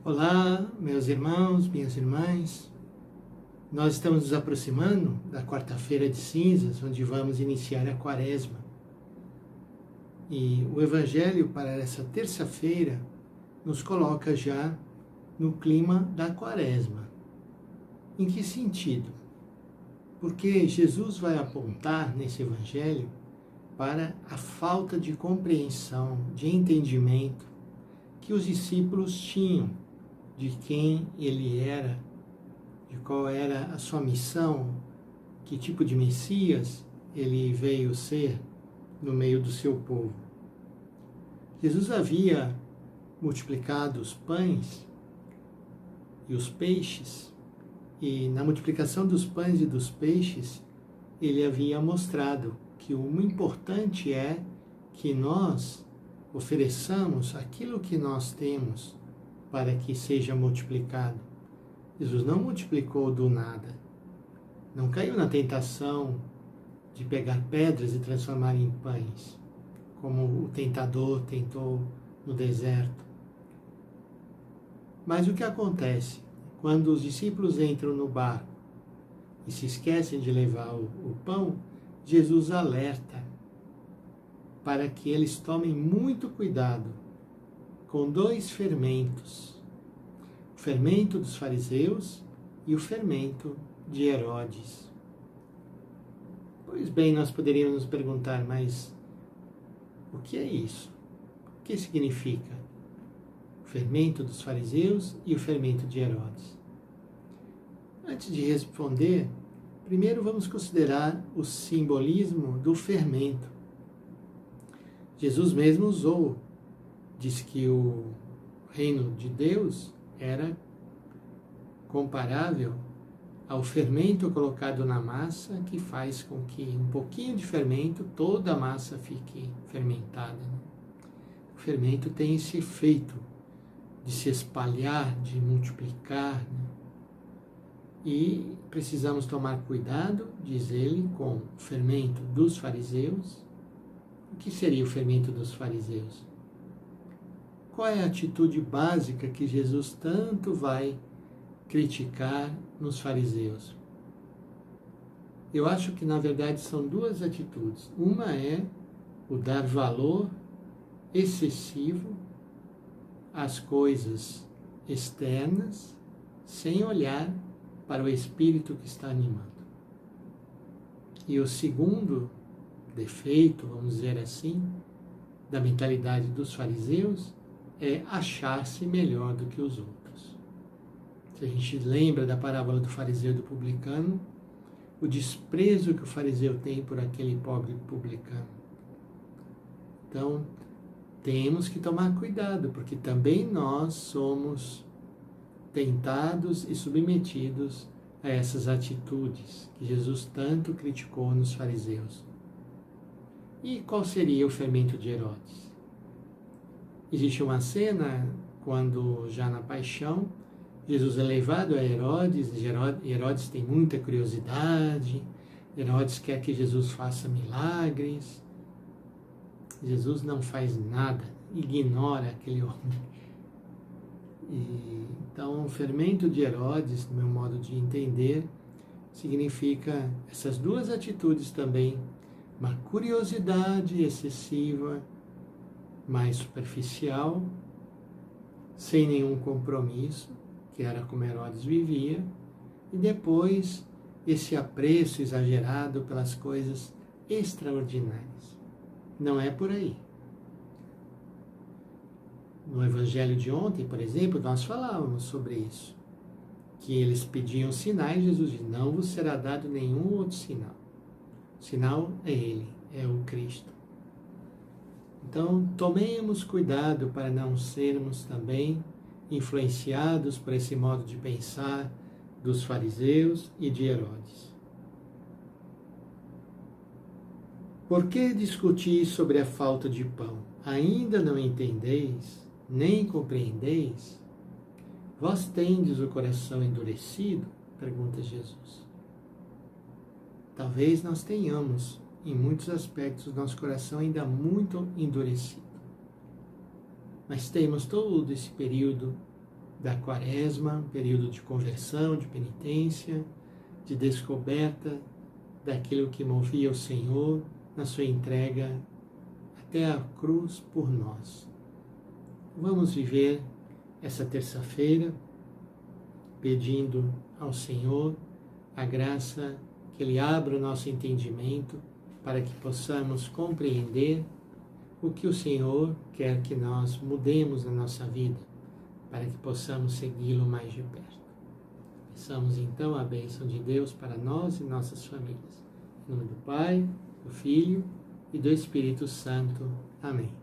Olá, meus irmãos, minhas irmãs. Nós estamos nos aproximando da quarta-feira de cinzas, onde vamos iniciar a quaresma. E o evangelho para essa terça-feira nos coloca já no clima da quaresma. Em que sentido? Porque Jesus vai apontar nesse evangelho para a falta de compreensão, de entendimento que os discípulos tinham de quem ele era, de qual era a sua missão, que tipo de Messias ele veio ser no meio do seu povo. Jesus havia multiplicado os pães e os peixes, e na multiplicação dos pães e dos peixes, ele havia mostrado que o importante é que nós ofereçamos aquilo que nós temos para que seja multiplicado. Jesus não multiplicou do nada. Não caiu na tentação de pegar pedras e transformar em pães, como o tentador tentou no deserto. Mas o que acontece? Quando os discípulos entram no barco e se esquecem de levar o pão, Jesus alerta para que eles tomem muito cuidado com dois fermentos, o fermento dos fariseus e o fermento de Herodes. Pois bem, nós poderíamos nos perguntar, mas o que é isso? O que significa o fermento dos fariseus e o fermento de Herodes? Antes de responder, primeiro vamos considerar o simbolismo do fermento. Jesus mesmo usou, diz que o reino de Deus era comparável ao fermento colocado na massa, que faz com que um pouquinho de fermento, toda a massa fique fermentada. O fermento tem esse efeito de se espalhar, de multiplicar, E precisamos tomar cuidado, diz ele, com o fermento dos fariseus. O que seria o fermento dos fariseus? Qual é a atitude básica que Jesus tanto vai criticar nos fariseus? Eu acho que, na verdade, são duas atitudes. Uma é o dar valor excessivo às coisas externas, sem olhar para o espírito que está animando. E o segundo defeito, vamos dizer assim, da mentalidade dos fariseus é achar-se melhor do que os outros. Se a gente lembra da parábola do fariseu e do publicano, o desprezo que o fariseu tem por aquele pobre publicano. Então, temos que tomar cuidado, porque também nós somos tentados e submetidos a essas atitudes que Jesus tanto criticou nos fariseus. E qual seria o fermento de Herodes? Existe uma cena quando, já na paixão, Jesus é levado a Herodes, e Herodes tem muita curiosidade, Herodes quer que Jesus faça milagres. Jesus não faz nada, ignora aquele homem. Então, o fermento de Herodes, no meu modo de entender, significa essas duas atitudes também, uma curiosidade excessiva, mais superficial, sem nenhum compromisso, que era como Herodes vivia, e depois esse apreço exagerado pelas coisas extraordinárias. Não é por aí. No evangelho de ontem, por exemplo, nós falávamos sobre isso, que eles pediam sinais, Jesus disse, não vos será dado nenhum outro sinal. O sinal é Ele, é o Cristo. Então, tomemos cuidado para não sermos também influenciados por esse modo de pensar dos fariseus e de Herodes. Por que discutir sobre a falta de pão? Ainda não entendeis, nem compreendeis? Vós tendes o coração endurecido? Pergunta Jesus. Talvez nós tenhamos, em muitos aspectos, nosso coração ainda muito endurecido. Mas temos todo esse período da Quaresma, um período de conversão, de penitência, de descoberta daquilo que movia o Senhor na sua entrega até a cruz por nós. Vamos viver essa terça-feira pedindo ao Senhor a graça que Ele abra o nosso entendimento para que possamos compreender o que o Senhor quer que nós mudemos na nossa vida, para que possamos segui-lo mais de perto. Peçamos então a bênção de Deus para nós e nossas famílias. Em nome do Pai, do Filho e do Espírito Santo. Amém.